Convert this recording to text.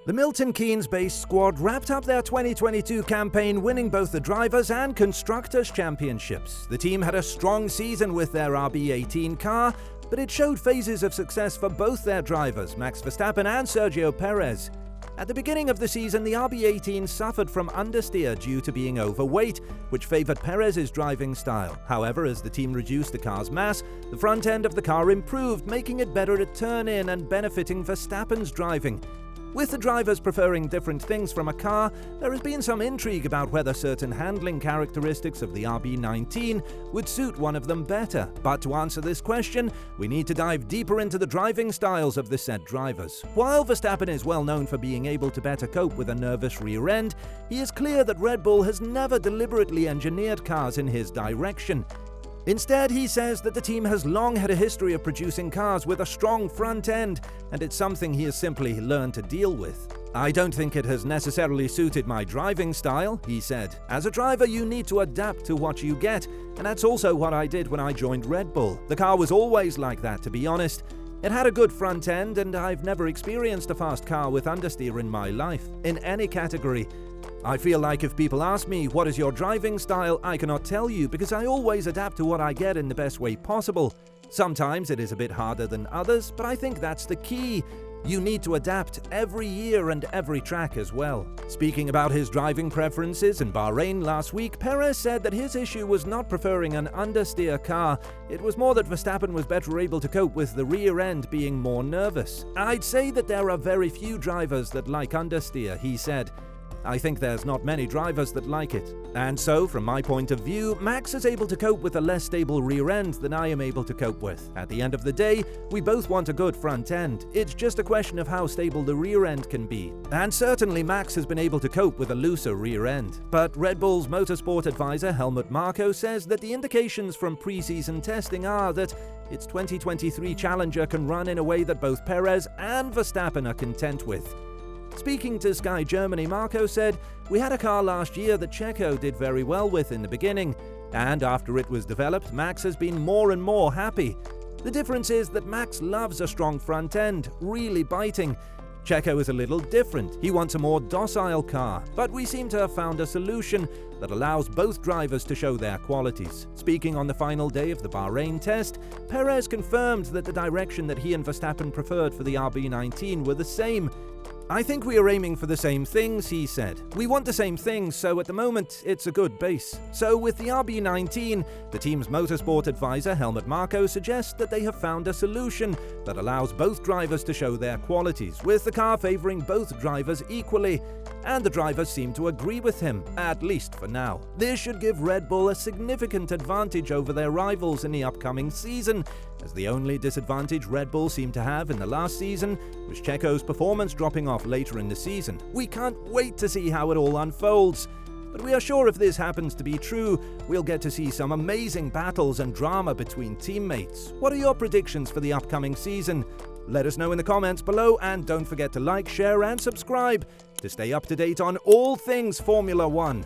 The Milton Keynes-based squad wrapped up their 2022 campaign winning both the Drivers' and Constructors' Championships. The team had a strong season with their RB19 car, but it showed phases of success for both their drivers, Max Verstappen and Sergio Perez. At the beginning of the season, the RB18 suffered from understeer due to being overweight, which favored Perez's driving style. However, as the team reduced the car's mass, the front end of the car improved, making it better to turn in and benefiting Verstappen's driving. With the drivers preferring different things from a car, there has been some intrigue about whether certain handling characteristics of the RB19 would suit one of them better. But to answer this question, we need to dive deeper into the driving styles of the said drivers. While Verstappen is well known for being able to better cope with a nervous rear end, he is clear that Red Bull has never deliberately engineered cars in his direction. Instead, he says that the team has long had a history of producing cars with a strong front end, and it's something he has simply learned to deal with. "I don't think it has necessarily suited my driving style," he said. "As a driver, you need to adapt to what you get, and that's also what I did when I joined Red Bull. The car was always like that, to be honest. It had a good front end, and I've never experienced a fast car with understeer in my life, in any category. I feel like if people ask me, what is your driving style, I cannot tell you because I always adapt to what I get in the best way possible. Sometimes it is a bit harder than others, but I think that's the key. You need to adapt every year and every track as well." Speaking about his driving preferences in Bahrain last week, Perez said that his issue was not preferring an understeer car. It was more that Verstappen was better able to cope with the rear end being more nervous. "I'd say that there are very few drivers that like understeer," he said. "I think there's not many drivers that like it. And so, from my point of view, Max is able to cope with a less stable rear end than I am able to cope with. At the end of the day, we both want a good front end. It's just a question of how stable the rear end can be. And certainly Max has been able to cope with a looser rear end." But Red Bull's motorsport advisor Helmut Marko says that the indications from pre-season testing are that its 2023 Challenger can run in a way that both Perez and Verstappen are content with. Speaking to Sky Germany, Marko said, "We had a car last year that Checo did very well with in the beginning, and after it was developed, Max has been more and more happy. The difference is that Max loves a strong front end, really biting. Checo is a little different. He wants a more docile car, but we seem to have found a solution that allows both drivers to show their qualities." Speaking on the final day of the Bahrain test, Perez confirmed that the direction that he and Verstappen preferred for the RB19 were the same. "I think we are aiming for the same things," he said. "We want the same things, so at the moment, it's a good base." So with the RB19, the team's motorsport advisor Helmut Marko suggests that they have found a solution that allows both drivers to show their qualities, with the car favoring both drivers equally. And the drivers seem to agree with him, at least for now. This should give Red Bull a significant advantage over their rivals in the upcoming season, as the only disadvantage Red Bull seemed to have in the last season was Checo's performance dropping off later in the season. We can't wait to see how it all unfolds. But we are sure if this happens to be true, we'll get to see some amazing battles and drama between teammates. What are your predictions for the upcoming season? Let us know in the comments below, and don't forget to like, share and subscribe to stay up to date on all things Formula One.